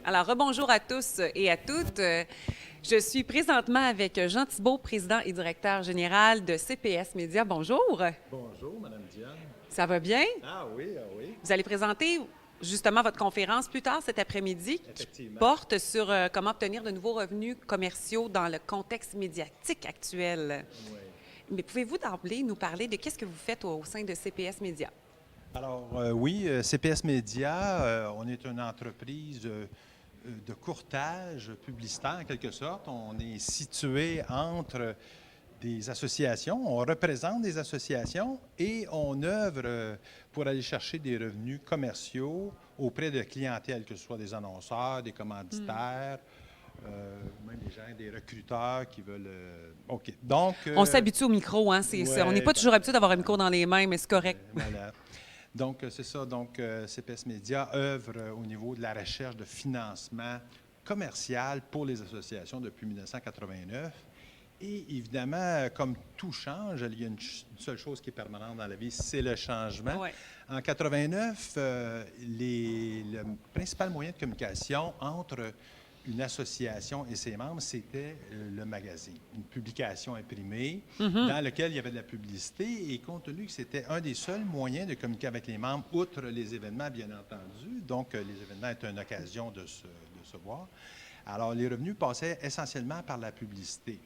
Alors, rebonjour à tous et à toutes. Je suis présentement avec Jean Thibault, président et directeur général de CPS Média. Bonjour. Bonjour, Madame Diane. Ça va bien? Ah oui, ah oui, Vous allez présenter justement votre conférence plus tard cet après-midi qui effectivement. porte sur comment obtenir de nouveaux revenus commerciaux dans le contexte médiatique actuel. Oui. Mais pouvez-vous d'emblée nous parler de qu'est-ce que vous faites au sein de CPS Média? Alors, oui, CPS Média, on est une entreprise de courtage publicitaire, en quelque sorte. On est situé entre des associations, on représente des associations et on œuvre pour aller chercher des revenus commerciaux auprès de clientèle, que ce soit des annonceurs, des commanditaires, même des gens, des recruteurs qui veulent... OK. Donc... On s'habitue au micro, hein? On n'est ouais, pas toujours habitué d'avoir un voilà. micro dans les mains, mais c'est correct. Voilà. Donc, c'est ça. Donc, CPS Média œuvre au niveau de la recherche de financement commercial pour les associations depuis 1989. Et évidemment, comme tout change, il y a une seule chose qui est permanente dans la vie, c'est le changement. Ouais. En 89, le principal moyen de communication entre une association et ses membres, c'était le magazine, une publication imprimée dans laquelle il y avait de la publicité. Et compte tenu que c'était un des seuls moyens de communiquer avec les membres, outre les événements, bien entendu, donc les événements étaient une occasion de se voir. Alors, les revenus passaient essentiellement par la publicité.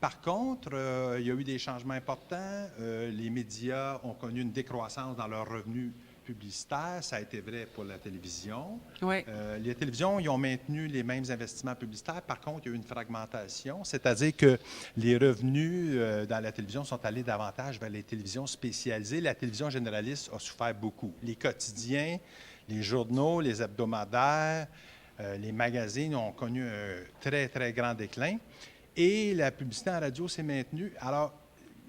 Par contre, il y a eu des changements importants. Les médias ont connu une décroissance dans leurs revenus publicitaires. Ça a été vrai pour la télévision. Ouais. Les télévisions, ils ont maintenu les mêmes investissements publicitaires. Par contre, il y a eu une fragmentation, c'est-à-dire que les revenus dans la télévision sont allés davantage vers les télévisions spécialisées. La télévision généraliste a souffert beaucoup. Les quotidiens, les journaux, les hebdomadaires, les magazines ont connu un très, très grand déclin. Et la publicité en radio s'est maintenue. Alors,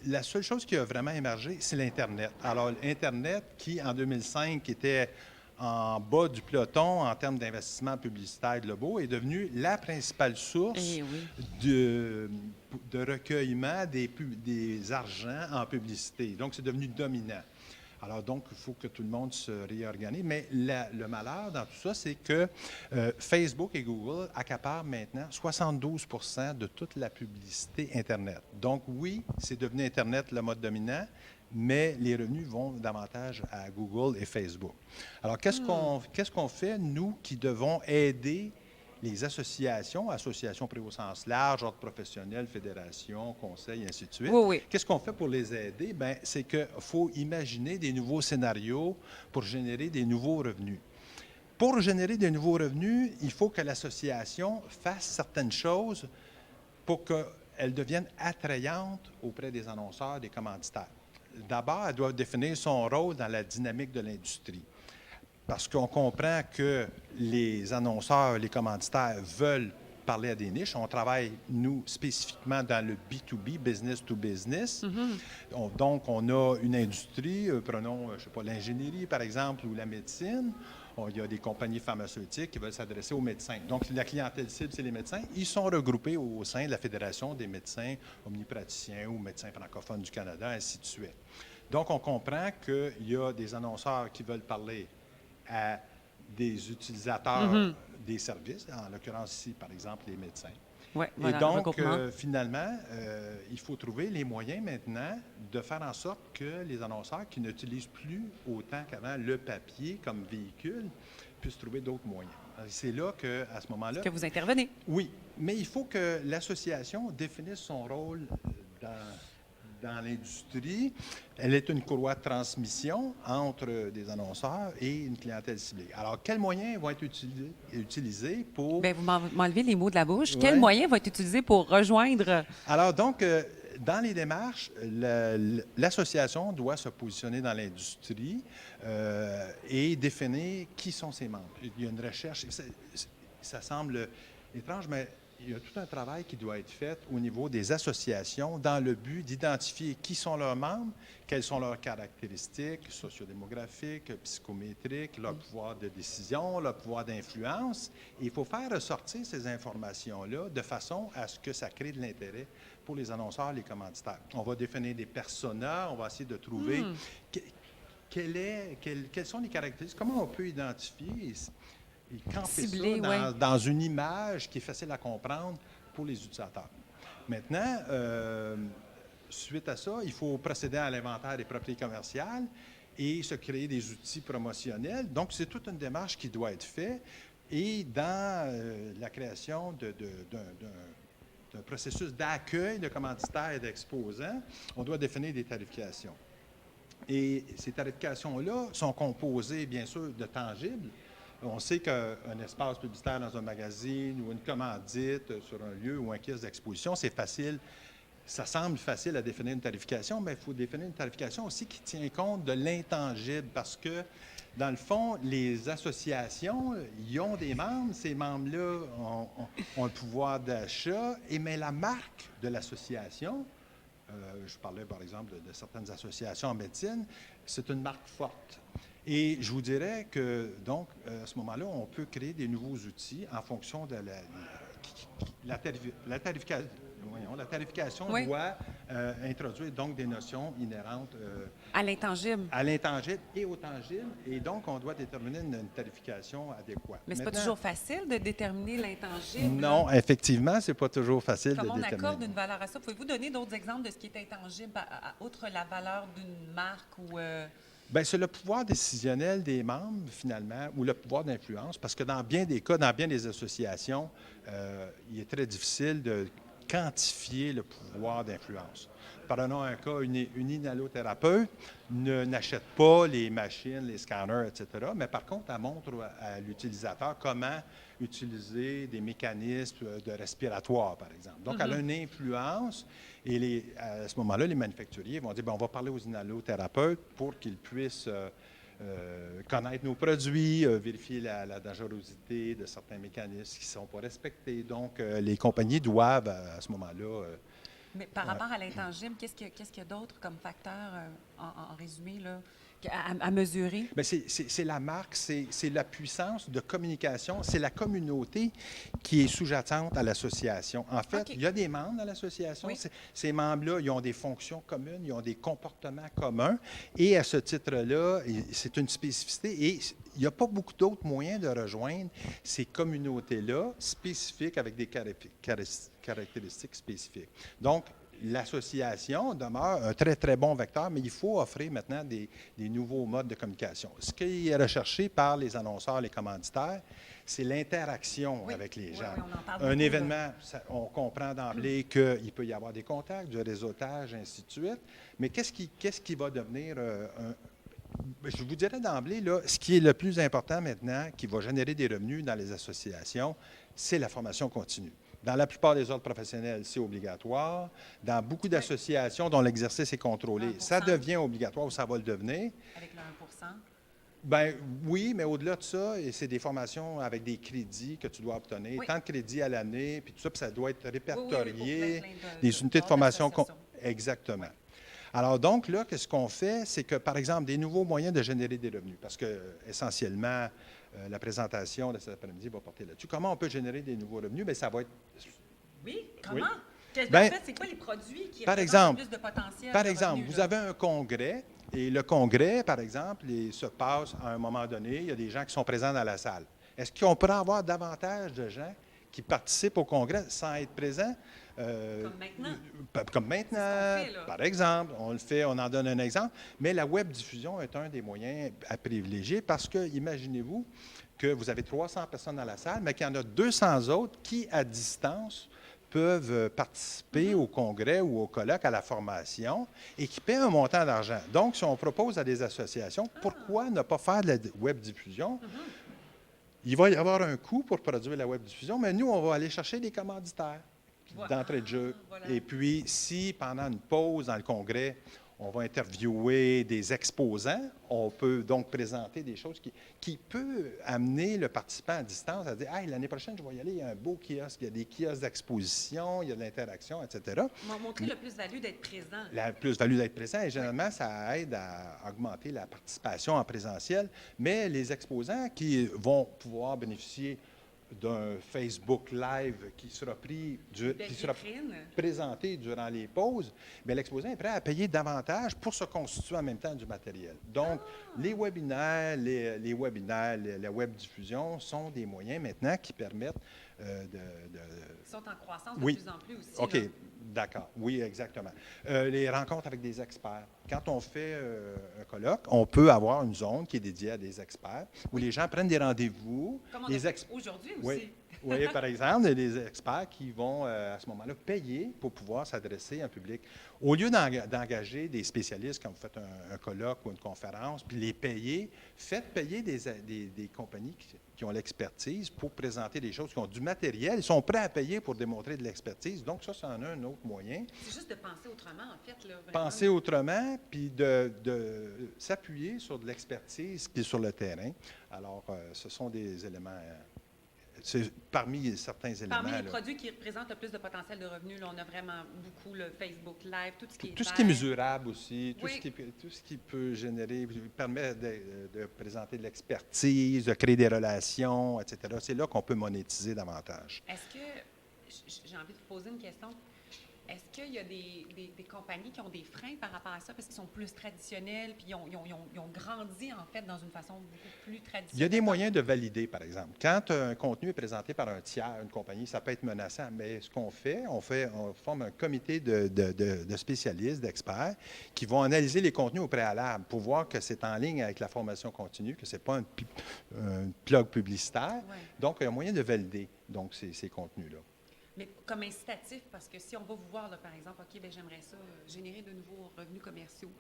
la seule chose qui a vraiment émergé, c'est l'Internet. Alors, l'Internet, qui en 2005 était en bas du peloton en termes d'investissement publicitaire globaux, est devenu la principale source Eh oui. de recueillement des argents en publicité. Donc, c'est devenu dominant. Alors, donc, il faut que tout le monde se réorganise. Mais le malheur dans tout ça, c'est que Facebook et Google accaparent maintenant 72 de toute la publicité Internet. Donc, oui, c'est devenu Internet le mode dominant, mais les revenus vont davantage à Google et Facebook. Alors, qu'est-ce qu'on fait, nous, qui devons aider les associations privées au sens large, ordre professionnel, fédération, conseil, ainsi de suite. Oui, oui. Qu'est-ce qu'on fait pour les aider? Bien, c'est qu'il faut imaginer des nouveaux scénarios pour générer des nouveaux revenus. Pour générer des nouveaux revenus, il faut que l'association fasse certaines choses pour qu'elle devienne attrayante auprès des annonceurs, des commanditaires. D'abord, elle doit définir son rôle dans la dynamique de l'industrie. Parce qu'on comprend que les annonceurs, les commanditaires veulent parler à des niches. On travaille, nous, spécifiquement dans le B2B, business to business. Donc, on a une industrie, prenons, je ne sais pas, l'ingénierie, par exemple, ou la médecine. Il y a des compagnies pharmaceutiques qui veulent s'adresser aux médecins. Donc, la clientèle cible, c'est les médecins. Ils sont regroupés au sein de la Fédération des médecins omnipraticiens ou médecins francophones du Canada, ainsi de suite. Donc, on comprend qu'il y a des annonceurs qui veulent parler à des utilisateurs des services, en l'occurrence ici, par exemple, les médecins. Ouais, Et voilà, donc, regroupement. finalement, il faut trouver les moyens maintenant de faire en sorte que les annonceurs qui n'utilisent plus autant qu'avant le papier comme véhicule puissent trouver d'autres moyens. C'est là qu'à ce moment-là... Que vous intervenez. Oui, mais il faut que l'association définisse son rôle dans l'industrie. Elle est une courroie de transmission entre des annonceurs et une clientèle ciblée. Alors, quels moyens vont être utilisés pour... Bien, vous m'enlevez les mots de la bouche. Ouais. Quels moyens vont être utilisés pour rejoindre... Alors, donc, dans les démarches, l'association doit se positionner dans l'industrie et définir qui sont ses membres. Il y a une recherche, ça semble étrange, mais il y a tout un travail qui doit être fait au niveau des associations dans le but d'identifier qui sont leurs membres, quelles sont leurs caractéristiques sociodémographiques, psychométriques, leur pouvoir de décision, leur pouvoir d'influence. Et il faut faire ressortir ces informations-là de façon à ce que ça crée de l'intérêt pour les annonceurs, les commanditaires. On va définir des personas, on va essayer de trouver quelles sont les caractéristiques, comment on peut identifier camper Ciblé, ça ouais. dans une image qui est facile à comprendre pour les utilisateurs. Maintenant, suite à ça, il faut procéder à l'inventaire des propriétés commerciales et se créer des outils promotionnels. Donc, c'est toute une démarche qui doit être faite. Et dans la création d'un processus d'accueil de commanditaires et d'exposants, on doit définir des tarifications. Et ces tarifications-là sont composées, bien sûr, de tangibles. On sait qu'un espace publicitaire dans un magazine ou une commandite sur un lieu ou un kiosque d'exposition, c'est facile. Ça semble facile à définir une tarification, mais il faut définir une tarification aussi qui tient compte de l'intangible parce que, dans le fond, les associations, ils ont des membres. Ces membres-là ont le pouvoir d'achat, mais la marque de l'association, je parlais par exemple de certaines associations en médecine, c'est une marque forte. Et je vous dirais que, donc, à ce moment-là, on peut créer des nouveaux outils en fonction de la tarification. Voyons, la tarification Oui. doit introduire donc des notions inhérentes À l'intangible. à l'intangible et au tangible, et donc on doit déterminer une tarification adéquate. Mais c'est pas Maintenant, toujours facile de déterminer l'intangible. non, effectivement, c'est pas toujours facile Comment de on déterminer. accorde une valeur à ça? Pouvez-vous donner d'autres exemples de ce qui est intangible, outre la valeur d'une marque ou... Bien, c'est le pouvoir décisionnel des membres, finalement, ou le pouvoir d'influence, parce que dans bien des cas, dans bien des associations, il est très difficile de quantifier le pouvoir d'influence. Prenons un cas, une inhalothérapeute n'achète pas les machines, les scanners, etc., mais par contre, elle montre à l'utilisateur comment utiliser des mécanismes de respiratoire, par exemple. Donc, elle a une influence et à ce moment-là, les manufacturiers vont dire, bien, on va parler aux inhalothérapeutes pour qu'ils puissent connaître nos produits, vérifier la dangerosité de certains mécanismes qui ne sont pas respectés. Donc, les compagnies doivent, à ce moment-là... Mais par rapport à l'intangible, qu'est-ce qu'il y a d'autre comme facteur, en résumé, là, à mesurer? Bien, c'est la marque, c'est la puissance de communication, c'est la communauté qui est sous-jacente à l'association. En fait, il y a des membres dans l'association. Oui. Ces membres-là, ils ont des fonctions communes, ils ont des comportements communs. Et à ce titre-là, c'est une spécificité. Et il n'y a pas beaucoup d'autres moyens de rejoindre ces communautés-là spécifiques avec des caractéristiques spécifiques. Donc, l'association demeure un très, très bon vecteur, mais il faut offrir maintenant des nouveaux modes de communication. Ce qui est recherché par les annonceurs, les commanditaires, c'est l'interaction avec les gens. Oui, on en parle Un beaucoup, événement, on comprend d'emblée qu'il peut y avoir des contacts, du réseautage, ainsi de suite, mais qu'est-ce qui va devenir je vous dirais d'emblée, là, ce qui est le plus important maintenant, qui va générer des revenus dans les associations, c'est la formation continue. Dans la plupart des ordres professionnels, c'est obligatoire. Dans beaucoup d'associations dont l'exercice est contrôlé, 1%. ça devient obligatoire ou ça va le devenir. Avec le 1 Bien, oui, mais au-delà de ça, c'est des formations avec des crédits que tu dois obtenir, Oui. tant de crédits à l'année, puis tout ça, puis ça doit être répertorié, pour plein des unités de formation. d'associations. Exactement. Alors donc, là, qu'est-ce qu'on fait? C'est que, par exemple, des nouveaux moyens de générer des revenus, parce que, essentiellement, la présentation de cet après-midi va porter là-dessus. Comment on peut générer des nouveaux revenus? Bien, ça va être... Oui, comment? Oui. En Ben, fait, c'est quoi les produits qui par représentent exemple, le plus de potentiel Par de exemple, revenus, vous là? avez un congrès, et le congrès, par exemple, se passe à un moment donné, il y a des gens qui sont présents dans la salle. Est-ce qu'on pourrait avoir davantage de gens qui participent au congrès sans être présents? Comme maintenant. Comme maintenant, C'est ce qu'on fait, là. par exemple, on le fait, on en donne un exemple, mais la web diffusion est un des moyens à privilégier parce que, imaginez-vous que vous avez 300 personnes dans la salle, mais qu'il y en a 200 autres qui, à distance, peuvent participer au congrès ou au colloque, à la formation, et qui paient un montant d'argent. Donc, si on propose à des associations, pourquoi ne pas faire de la web diffusion? Il va y avoir un coût pour produire la web diffusion, mais nous, on va aller chercher des commanditaires d'entrée de jeu. Voilà. Et puis, si pendant une pause dans le congrès, on va interviewer des exposants, on peut donc présenter des choses qui peuvent amener le participant à distance à dire « Hey, l'année prochaine, je vais y aller, il y a un beau kiosque, il y a des kiosques d'exposition, il y a de l'interaction, etc. » Montrer le plus-value d'être présent. La plus-value d'être présent, et généralement, ça aide à augmenter la participation en présentiel, mais les exposants qui vont pouvoir bénéficier d'un Facebook Live qui sera Belle vitrine. présenté durant les pauses, mais l'exposant est prêt à payer davantage pour se constituer en même temps du matériel. Donc, les webinaires, la web diffusion sont des moyens maintenant qui permettent Ils sont en croissance de Oui. plus en plus aussi. OK, là. d'accord. Oui, exactement. Les rencontres avec des experts. Quand on fait un colloque, on peut avoir une zone qui est dédiée à des experts où les gens prennent des rendez-vous. Comme on Les a fait aujourd'hui aussi. Oui, oui, par exemple, il y a des experts qui vont, à ce moment-là, payer pour pouvoir s'adresser à un public. Au lieu d'engager des spécialistes quand vous faites un colloque ou une conférence, puis les payer, faites payer des compagnies qui ont l'expertise pour présenter des choses, qui ont du matériel. Ils sont prêts à payer pour démontrer de l'expertise. Donc, ça, c'en est un autre moyen. C'est juste de penser autrement, en fait. Là, vraiment. Penser autrement, puis de s'appuyer sur de l'expertise qui est sur le terrain. Alors, ce sont des éléments... c'est parmi certains éléments. Parmi les là. produits qui représentent le plus de potentiel de revenus, là, on a vraiment beaucoup le Facebook Live, tout ce qui est Tout ce qui est vert. mesurable aussi, Oui. tout ce qui peut générer, permet de présenter de l'expertise, de créer des relations, etc. C'est là qu'on peut monétiser davantage. Est-ce que, j'ai envie de vous poser une question, est-ce qu'il y a des compagnies qui ont des freins par rapport à ça parce qu'ils sont plus traditionnels, puis ils ont grandi, en fait, dans une façon beaucoup plus traditionnelle? Il y a des moyens de valider, par exemple. Quand un contenu est présenté par un tiers, une compagnie, ça peut être menaçant. Mais ce qu'on fait, on forme un comité de spécialistes, d'experts, qui vont analyser les contenus au préalable pour voir que c'est en ligne avec la formation continue, que ce n'est pas un plug publicitaire. Ouais. Donc, il y a moyen de valider donc, ces contenus-là. Mais comme incitatif, parce que si on va vous voir, là, par exemple, OK, bien, j'aimerais ça, générer de nouveaux revenus commerciaux.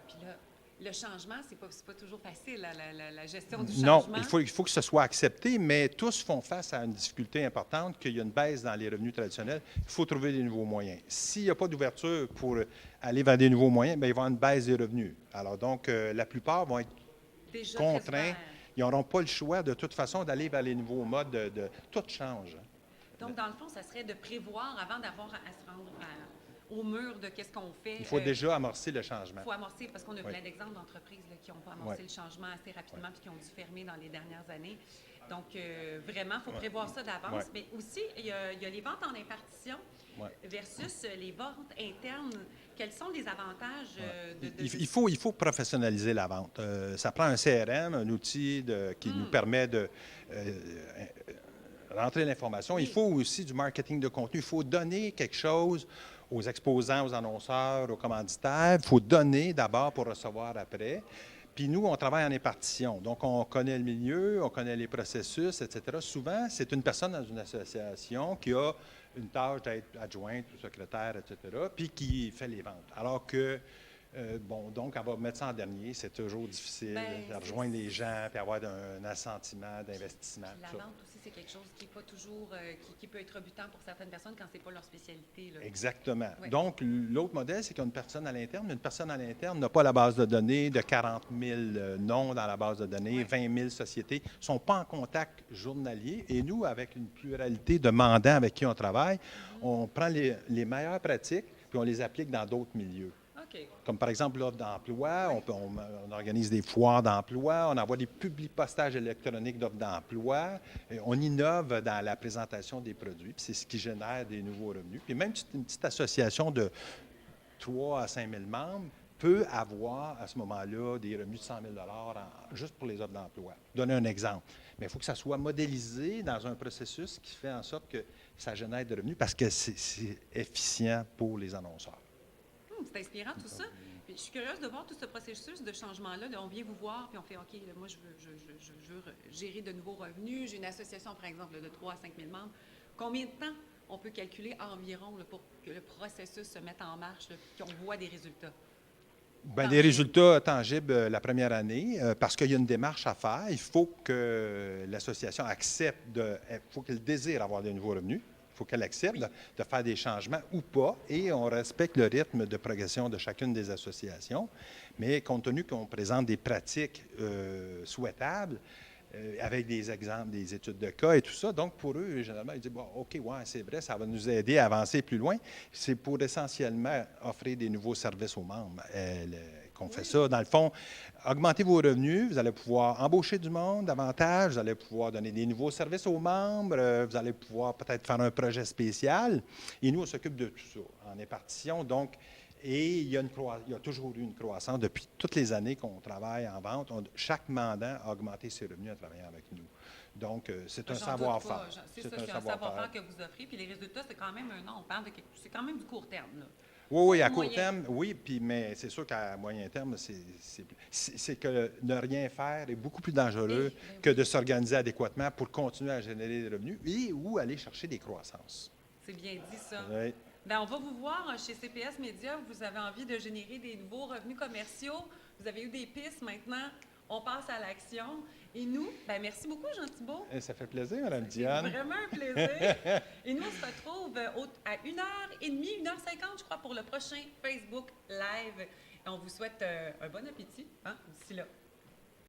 Puis là, le changement, c'est pas toujours facile, là, la gestion du Non, changement. il faut que ce soit accepté, mais tous font face à une difficulté importante, qu'il y a une baisse dans les revenus traditionnels. Il faut trouver des nouveaux moyens. S'il n'y a pas d'ouverture pour aller vers des nouveaux moyens, bien, il va y avoir une baisse des revenus. Alors donc, la plupart vont être Déjà contraints. très ouvert. Ils n'auront pas le choix, de toute façon, d'aller vers les nouveaux modes. Tout change. Donc, dans le fond, ça serait de prévoir avant d'avoir à se rendre au mur de qu'est-ce qu'on fait. Il faut déjà amorcer le changement. Il faut amorcer, parce qu'on a Oui. plein d'exemples d'entreprises là, qui n'ont pas amorcé Oui. le changement assez rapidement puis qui ont dû fermer dans les dernières années. Donc, vraiment, il faut prévoir ça d'avance. Oui. Mais aussi, il y a les ventes en impartition Oui. versus les ventes internes. Quels sont les avantages Il faut professionnaliser la vente. Ça prend un CRM, un outil qui nous permet de rentrer l'information. Oui. Il faut aussi du marketing de contenu. Il faut donner quelque chose aux exposants, aux annonceurs, aux commanditaires. Il faut donner d'abord pour recevoir après. Puis nous, on travaille en impartition. Donc, on connaît le milieu, on connaît les processus, etc. Souvent, c'est une personne dans une association qui a une tâche d'être adjointe ou secrétaire, etc., puis qui fait les ventes. Alors que, donc, on va mettre ça en dernier. C'est toujours difficile de rejoindre les gens puis avoir un assentiment d'investissement. La tout ça. vente aussi, c'est quelque chose qui n'est pas toujours, qui peut être rebutant pour certaines personnes quand ce n'est pas leur spécialité. Là. Exactement. Oui. Donc, l'autre modèle, c'est qu'il y a une personne à l'interne, mais une personne à l'interne n'a pas la base de données de 40 000 noms dans la base de données, Oui. 20 000 sociétés, ne sont pas en contact journalier. Et nous, avec une pluralité de mandants avec qui on travaille, on prend les meilleures pratiques puis on les applique dans d'autres milieux. OK. Comme par exemple l'offre d'emploi, on organise des foires d'emploi, on envoie des postages électroniques d'offres d'emploi, et on innove dans la présentation des produits, puis c'est ce qui génère des nouveaux revenus. Puis même une petite association de 3 à 5 000 membres peut avoir à ce moment-là des revenus de 100 000 juste pour les offres d'emploi. Donner un exemple. Mais il faut que ça soit modélisé dans un processus qui fait en sorte que ça génère des revenus parce que c'est efficient pour les annonceurs. C'est inspirant tout ça. Puis, je suis curieuse de voir tout ce processus de changement-là. Là, on vient vous voir, puis on fait OK, là, moi, je veux gérer de nouveaux revenus. J'ai une association, par exemple, de 3 à 5 000 membres. Combien de temps on peut calculer environ là, pour que le processus se mette en marche, là, puis qu'on voit des résultats? Bien, des résultats tangibles la première année, parce qu'il y a une démarche à faire. Il faut que l'association accepte, il faut qu'elle désire avoir de nouveaux revenus. Il faut qu'elle accepte de faire des changements ou pas, et on respecte le rythme de progression de chacune des associations. Mais compte tenu qu'on présente des pratiques souhaitables, avec des exemples, des études de cas et tout ça, donc pour eux, généralement, ils disent, bon, OK, ouais, c'est vrai, ça va nous aider à avancer plus loin. C'est pour essentiellement offrir des nouveaux services aux membres. qu'on fait ça. Dans le fond, augmentez vos revenus, vous allez pouvoir embaucher du monde davantage, vous allez pouvoir donner des nouveaux services aux membres, vous allez pouvoir peut-être faire un projet spécial. Et nous, on s'occupe de tout ça en impartition. Donc, et il y a toujours eu une croissance depuis toutes les années qu'on travaille en vente. Chaque mandant a augmenté ses revenus en travaillant avec nous. Donc, c'est un J'en doute savoir-faire. pas. C'est ça, c'est un savoir-faire que vous offrez. Puis les résultats, c'est quand même on parle de c'est quand même du court terme, là. Oui, à court Moyen. terme, oui, mais c'est sûr qu'à moyen terme, c'est que ne rien faire est beaucoup plus dangereux que de s'organiser adéquatement pour continuer à générer des revenus et ou aller chercher des croissances. C'est bien dit, ça. Oui. Bien, on va vous voir chez CPS Média. Vous avez envie de générer des nouveaux revenus commerciaux. Vous avez eu des pistes maintenant. On passe à l'action. Et nous, bien, merci beaucoup, Jean Thibault. Ça fait plaisir, Mme C'est Diane. vraiment un plaisir. Et nous, on se retrouve à 1h30, 1h50, je crois, pour le prochain Facebook Live. Et on vous souhaite un bon appétit d'ici là.